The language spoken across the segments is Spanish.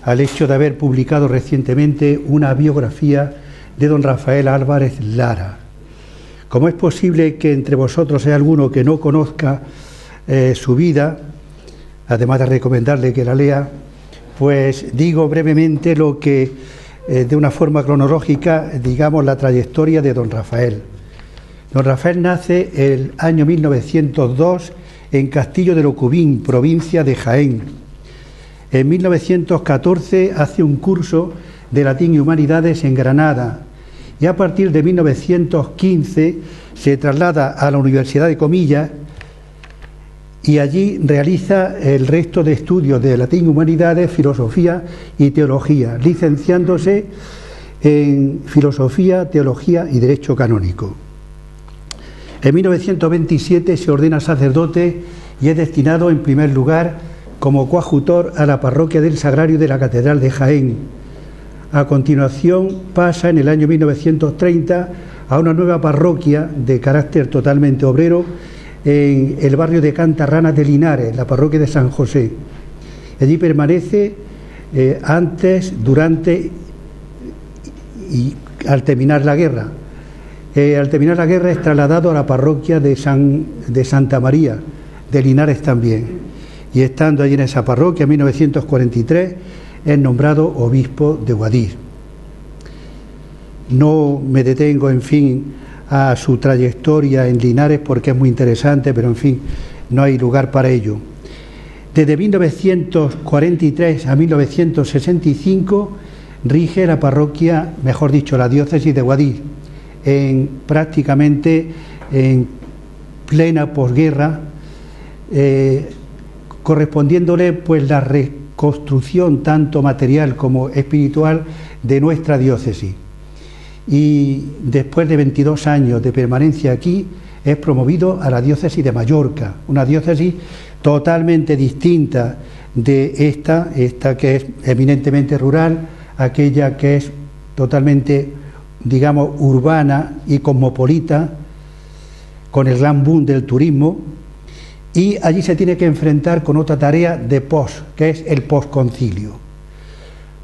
al hecho de haber publicado recientemente una biografía de don Rafael Álvarez Lara. Como es posible que entre vosotros haya alguno que no conozca su vida, además de recomendarle que la lea, pues digo brevemente lo que, de una forma cronológica, digamos la trayectoria de don Rafael. Don Rafael nace el año 1902 en Castillo de Locubín, provincia de Jaén. En 1914 hace un curso de Latín y Humanidades en Granada y a partir de 1915 se traslada a la Universidad de Comillas y allí realiza el resto de estudios de Latín y Humanidades, Filosofía y Teología, licenciándose en Filosofía, Teología y Derecho Canónico. En 1927 se ordena sacerdote y es destinado en primer lugar como coadjutor a la parroquia del Sagrario de la Catedral de Jaén. A continuación pasa en el año 1930 a una nueva parroquia de carácter totalmente obrero en el barrio de Cantarranas de Linares, la parroquia de San José. Allí permanece antes, durante y al terminar la guerra. Al terminar la guerra es trasladado a la parroquia de Santa María, de Linares también. Y estando allí en esa parroquia, en 1943, es nombrado obispo de Guadix. No me detengo, en fin, a su trayectoria en Linares porque es muy interesante, pero en fin, no hay lugar para ello. Desde 1943 a 1965 rige la parroquia, mejor dicho, la diócesis de Guadix, prácticamente en plena posguerra, correspondiéndole pues la reconstrucción tanto material como espiritual de nuestra diócesis. Y después de 22 años de permanencia aquí es promovido a la diócesis de Mallorca, una diócesis totalmente distinta de esta que es eminentemente rural, aquella que es totalmente, digamos, urbana y cosmopolita, con el gran boom del turismo, y allí se tiene que enfrentar con otra tarea de que es el posconcilio.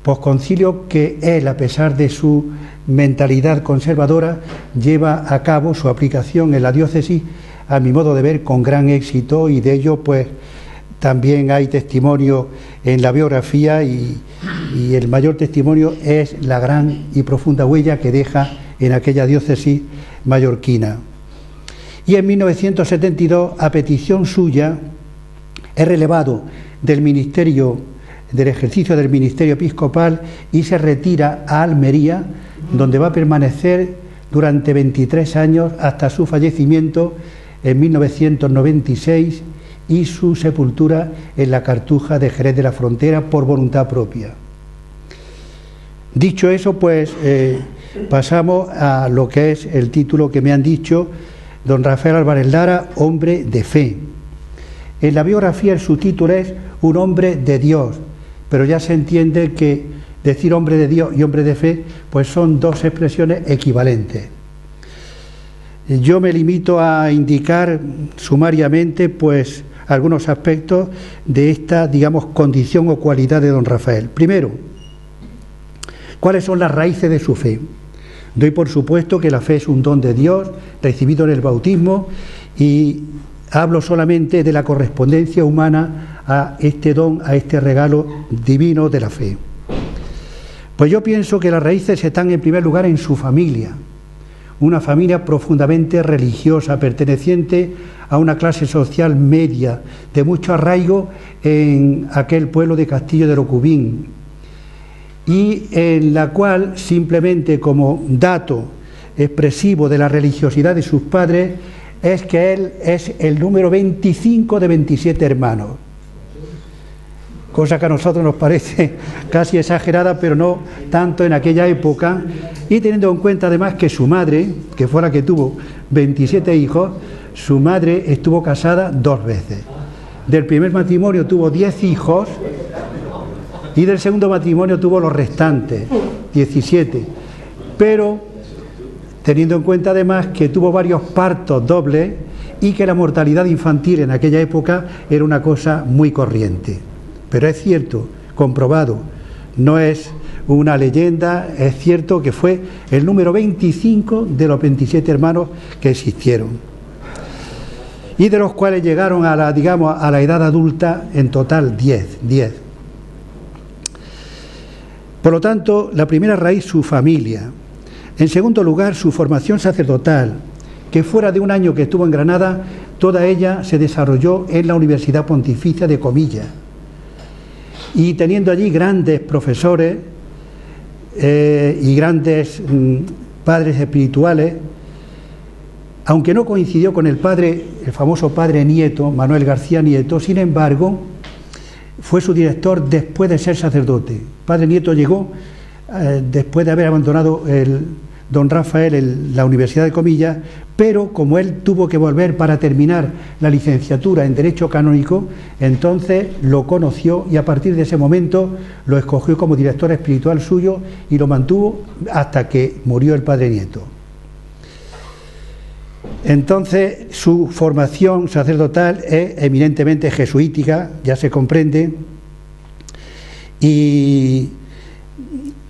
Posconcilio que él, a pesar de su mentalidad conservadora, lleva a cabo su aplicación en la diócesis, a mi modo de ver, con gran éxito, y de ello pues también hay testimonio en la biografía y el mayor testimonio es la gran y profunda huella que deja en aquella diócesis mallorquina. Y en 1972, a petición suya, es relevado del ejercicio del ministerio episcopal y se retira a Almería, donde va a permanecer durante 23 años hasta su fallecimiento en 1996 y su sepultura en la Cartuja de Jerez de la Frontera por voluntad propia. Dicho eso, pues pasamos a lo que es el título que me han dicho: don Rafael Álvarez Lara, hombre de fe. En la biografía el subtítulo es un hombre de Dios, pero ya se entiende que decir hombre de Dios y hombre de fe pues son dos expresiones equivalentes. Yo me limito a indicar sumariamente pues algunos aspectos de esta, digamos, condición o cualidad de don Rafael. Primero, ¿cuáles son las raíces de su fe? Doy por supuesto que la fe es un don de Dios recibido en el bautismo y hablo solamente de la correspondencia humana a este don, a este regalo divino de la fe. Pues yo pienso que las raíces están en primer lugar en su familia, una familia profundamente religiosa, perteneciente a una clase social media, de mucho arraigo en aquel pueblo de Castillo de Locubín, y en la cual, simplemente como dato expresivo de la religiosidad de sus padres, es que él es el número 25 de 27 hermanos, cosa que a nosotros nos parece casi exagerada, pero no tanto en aquella época, y teniendo en cuenta además que su madre, que fue la que tuvo 27 hijos, su madre estuvo casada 2 veces. Del primer matrimonio tuvo 10 hijos y del segundo matrimonio tuvo los restantes, 17, pero teniendo en cuenta además que tuvo varios partos dobles y que la mortalidad infantil en aquella época era una cosa muy corriente. Pero es cierto, comprobado, no es una leyenda, es cierto que fue el número 25 de los 27 hermanos que existieron, y de los cuales llegaron a la edad adulta en total 10. Por lo tanto, la primera raíz, su familia. En segundo lugar, su formación sacerdotal, que fuera de un año que estuvo en Granada, toda ella se desarrolló en la Universidad Pontificia de Comillas, y teniendo allí grandes profesores y grandes padres espirituales, aunque no coincidió con el famoso padre Nieto, Manuel García Nieto, sin embargo, fue su director después de ser sacerdote. Padre Nieto llegó después de haber abandonado don Rafael la Universidad de Comillas, pero como él tuvo que volver para terminar la licenciatura en Derecho Canónico, entonces lo conoció y a partir de ese momento lo escogió como director espiritual suyo y lo mantuvo hasta que murió el Padre Nieto. Entonces su formación sacerdotal es eminentemente jesuítica, ya se comprende, y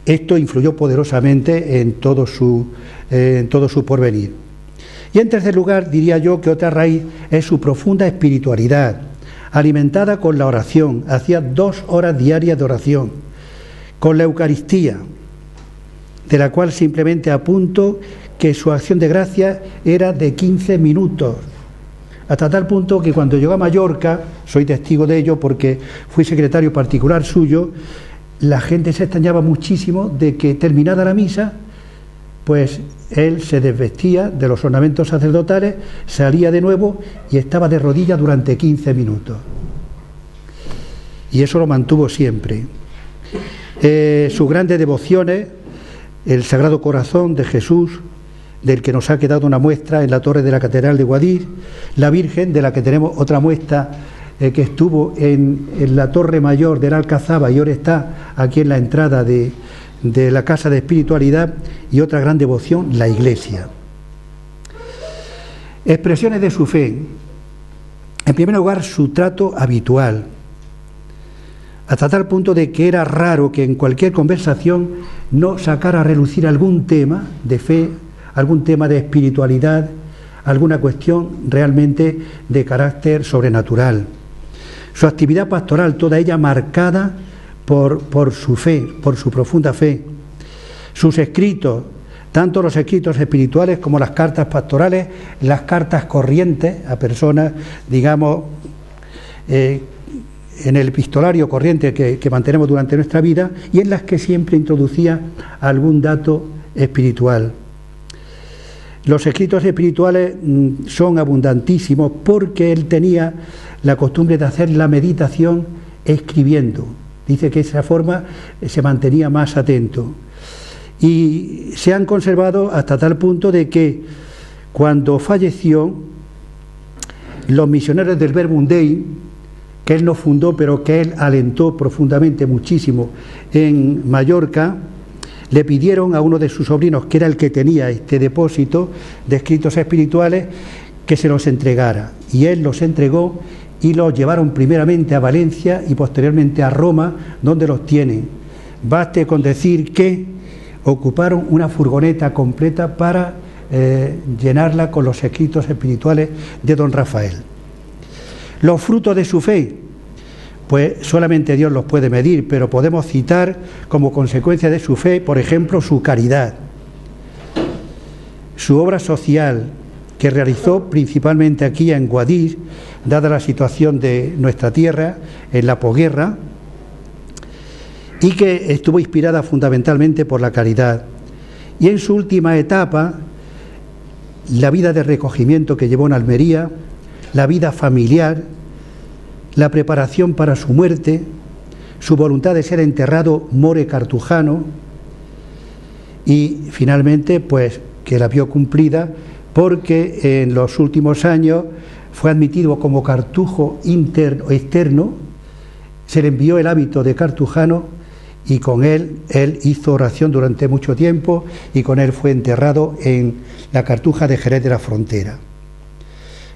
esto influyó poderosamente en todo su porvenir. Y en tercer lugar, diría yo que otra raíz es su profunda espiritualidad, alimentada con la oración. Hacía 2 horas diarias de oración, con la Eucaristía, de la cual simplemente apunto que su acción de gracia era de 15 minutos, hasta tal punto que cuando llegó a Mallorca, soy testigo de ello porque fui secretario particular suyo, la gente se extrañaba muchísimo de que terminada la misa, pues él se desvestía de los ornamentos sacerdotales, salía de nuevo y estaba de rodillas durante 15 minutos. Y eso lo mantuvo siempre. Sus grandes devociones, el Sagrado Corazón de Jesús, del que nos ha quedado una muestra en la torre de la Catedral de Guadix, la Virgen, de la que tenemos otra muestra que estuvo en la Torre Mayor de la Alcazaba y ahora está aquí en la entrada de la Casa de Espiritualidad, y otra gran devoción, la Iglesia. Expresiones de su fe. En primer lugar, su trato habitual, hasta tal punto de que era raro que en cualquier conversación no sacara a relucir algún tema de fe, algún tema de espiritualidad, alguna cuestión realmente de carácter sobrenatural. Su actividad pastoral, toda ella marcada por su fe, por su profunda fe. Sus escritos, tanto los escritos espirituales como las cartas pastorales, las cartas corrientes a personas, digamos, en el epistolario corriente que mantenemos durante nuestra vida, y en las que siempre introducía algún dato espiritual. Los escritos espirituales son abundantísimos porque él tenía la costumbre de hacer la meditación escribiendo. Dice que de esa forma se mantenía más atento. Y se han conservado hasta tal punto de que cuando falleció, los misioneros del Verbum Dei, que él no fundó, pero que él alentó profundamente muchísimo en Mallorca, le pidieron a uno de sus sobrinos, que era el que tenía este depósito de escritos espirituales, que se los entregara. Y él los entregó y los llevaron primeramente a Valencia y posteriormente a Roma, donde los tienen. Baste con decir que ocuparon una furgoneta completa para llenarla con los escritos espirituales de don Rafael. Los frutos de su fe, pues solamente Dios los puede medir, pero podemos citar como consecuencia de su fe, por ejemplo, su caridad, su obra social, que realizó principalmente aquí en Guadix, dada la situación de nuestra tierra en la posguerra, y que estuvo inspirada fundamentalmente por la caridad. Y en su última etapa, la vida de recogimiento que llevó en Almería, la vida familiar, la preparación para su muerte, su voluntad de ser enterrado more cartujano, y finalmente pues que la vio cumplida, porque en los últimos años fue admitido como cartujo externo, se le envió el hábito de cartujano y con él hizo oración durante mucho tiempo y con él fue enterrado en la Cartuja de Jerez de la Frontera.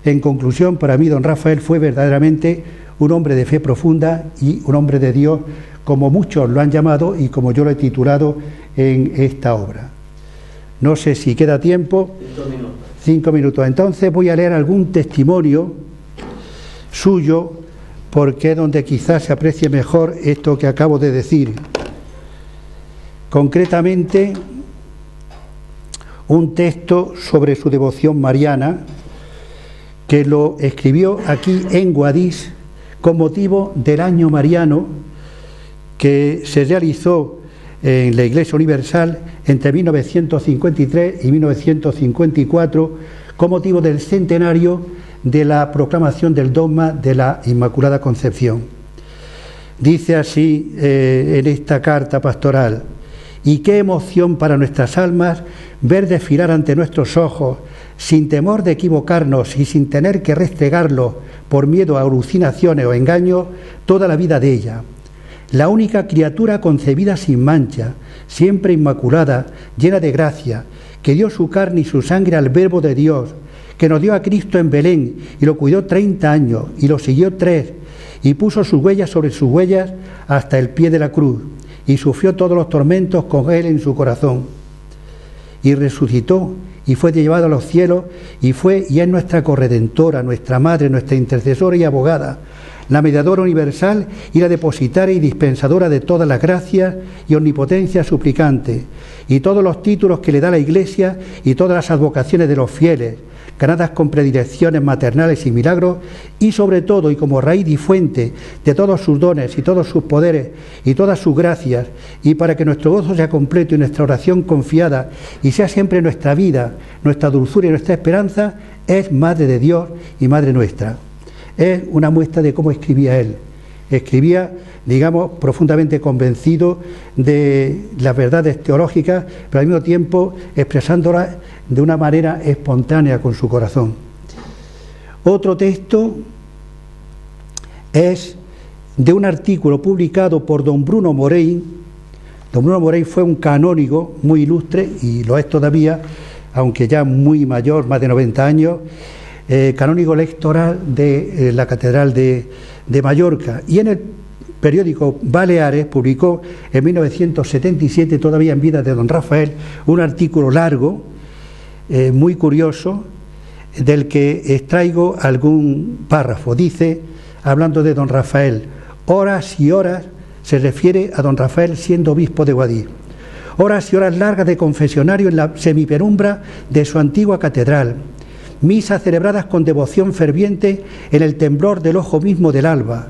En conclusión, para mí don Rafael fue verdaderamente un hombre de fe profunda y un hombre de Dios, como muchos lo han llamado y como yo lo he titulado en esta obra. No sé si queda tiempo. 5 minutos. 5 minutos. Entonces voy a leer algún testimonio suyo, porque es donde quizás se aprecie mejor esto que acabo de decir. Concretamente, un texto sobre su devoción mariana, que lo escribió aquí en Guadix con motivo del año mariano que se realizó en la Iglesia Universal entre 1953 y 1954 con motivo del centenario de la proclamación del dogma de la Inmaculada Concepción. Dice así en esta carta pastoral: y qué emoción para nuestras almas ver desfilar ante nuestros ojos, sin temor de equivocarnos y sin tener que restregarlo por miedo a alucinaciones o engaños, toda la vida de ella. La única criatura concebida sin mancha, siempre inmaculada, llena de gracia, que dio su carne y su sangre al Verbo de Dios, que nos dio a Cristo en Belén y lo cuidó 30 años y lo siguió 3 y puso sus huellas sobre sus huellas hasta el pie de la cruz y sufrió todos los tormentos con él en su corazón y resucitó y fue llevado a los cielos y es nuestra corredentora, nuestra madre, nuestra intercesora y abogada, la mediadora universal y la depositaria y dispensadora de todas las gracias y omnipotencia suplicante, y todos los títulos que le da la Iglesia y todas las advocaciones de los fieles, ganadas con predilecciones maternales y milagros, y sobre todo y como raíz y fuente de todos sus dones y todos sus poderes y todas sus gracias, y para que nuestro gozo sea completo y nuestra oración confiada y sea siempre nuestra vida, nuestra dulzura y nuestra esperanza, es Madre de Dios y Madre nuestra. Es una muestra de cómo escribía él. Escribía, digamos, profundamente convencido de las verdades teológicas, pero al mismo tiempo expresándolas de una manera espontánea con su corazón. Otro texto es de un artículo publicado por don Bruno Morey. Don Bruno Morey fue un canónigo muy ilustre, y lo es todavía, aunque ya muy mayor, más de 90 años, canónigo lectoral de la Catedral de Mallorca, y en el periódico Baleares publicó en 1977, todavía en vida de don Rafael, un artículo largo, muy curioso, del que extraigo algún párrafo. Dice, hablando de don Rafael: horas y horas, se refiere a don Rafael siendo obispo de Guadix, horas y horas largas de confesionario en la semipenumbra de su antigua catedral, misas celebradas con devoción ferviente en el temblor del ojo mismo del alba,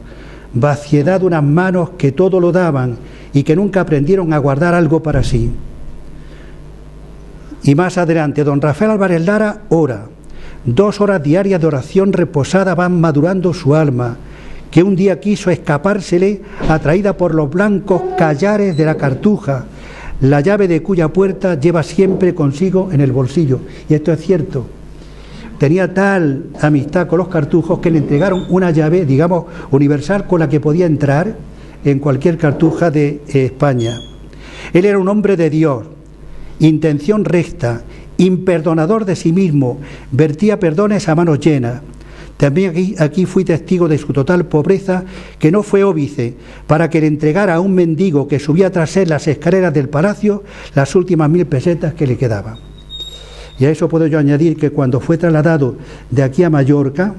vaciedad de unas manos que todo lo daban y que nunca aprendieron a guardar algo para sí. Y más adelante, don Rafael Álvarez Lara ora. 2 horas diarias de oración reposada van madurando su alma, que un día quiso escapársele, atraída por los blancos callares de la Cartuja, la llave de cuya puerta lleva siempre consigo en el bolsillo. Y esto es cierto. Tenía tal amistad con los cartujos que le entregaron una llave, digamos, universal, con la que podía entrar en cualquier cartuja de España. Él era un hombre de Dios, intención recta, imperdonador de sí mismo, vertía perdones a manos llenas. También aquí fui testigo de su total pobreza, que no fue óbice para que le entregara a un mendigo que subía tras él las escaleras del palacio las últimas 1000 pesetas que le quedaban. Y a eso puedo yo añadir que cuando fue trasladado de aquí a Mallorca,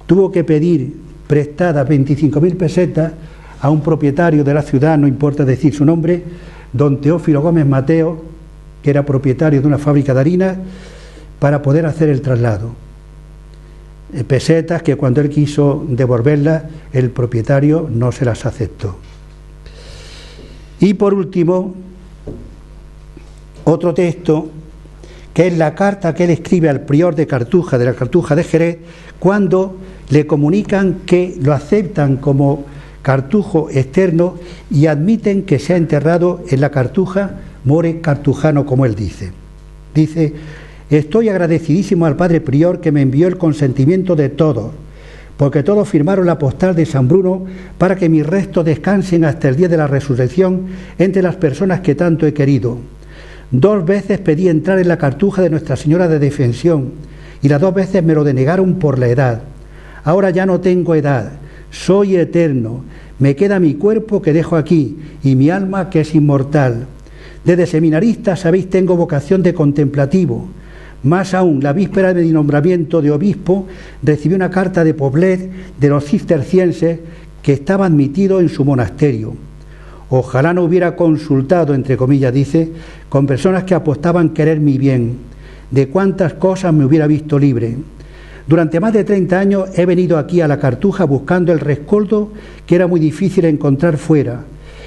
tuvo que pedir prestadas 25.000 pesetas a un propietario de la ciudad, no importa decir su nombre, don Teófilo Gómez Mateo, que era propietario de una fábrica de harina, para poder hacer el traslado. Pesetas que cuando él quiso devolverlas, el propietario no se las aceptó. Y por último, otro texto, que es la carta que él escribe al prior de Cartuja, de la Cartuja de Jerez, cuando le comunican que lo aceptan como cartujo externo y admiten que se ha enterrado en la Cartuja, more cartujano, como él dice. Dice: estoy agradecidísimo al padre prior que me envió el consentimiento de todos, porque todos firmaron la postal de San Bruno para que mis restos descansen hasta el día de la resurrección entre las personas que tanto he querido. 2 veces pedí entrar en la cartuja de Nuestra Señora de Defensión y las 2 veces me lo denegaron por la edad. Ahora ya no tengo edad, soy eterno, me queda mi cuerpo que dejo aquí y mi alma que es inmortal. Desde seminarista, sabéis, tengo vocación de contemplativo. Más aún, la víspera de mi nombramiento de obispo, recibí una carta de Poblet de los cistercienses que estaba admitido en su monasterio. Ojalá no hubiera consultado, entre comillas dice, con personas que apostaban querer mi bien. De cuántas cosas me hubiera visto libre. Durante más de 30 años he venido aquí a la Cartuja buscando el rescoldo que era muy difícil encontrar fuera.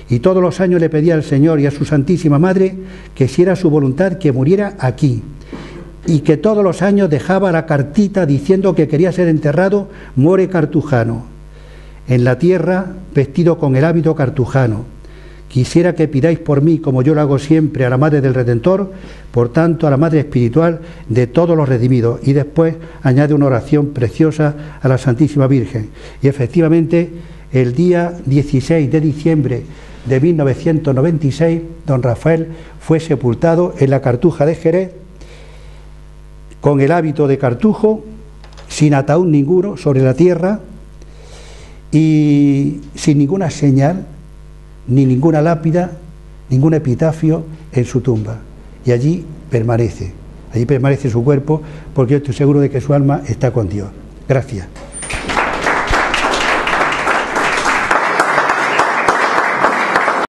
Y todos los años le pedía al Señor y a su Santísima Madre que si era su voluntad que muriera aquí. Y que todos los años dejaba la cartita diciendo que quería ser enterrado more cartujano, en la tierra vestido con el hábito cartujano. Quisiera que pidáis por mí, como yo lo hago siempre, a la Madre del Redentor, por tanto a la Madre Espiritual de todos los redimidos. Y después añade una oración preciosa a la Santísima Virgen. Y efectivamente, el día 16 de diciembre de 1996, don Rafael fue sepultado en la Cartuja de Jerez, con el hábito de cartujo, sin ataúd ninguno sobre la tierra y sin ninguna señal, ni ninguna lápida, ningún epitafio en su tumba. Y allí permanece su cuerpo, porque yo estoy seguro de que su alma está con Dios. Gracias.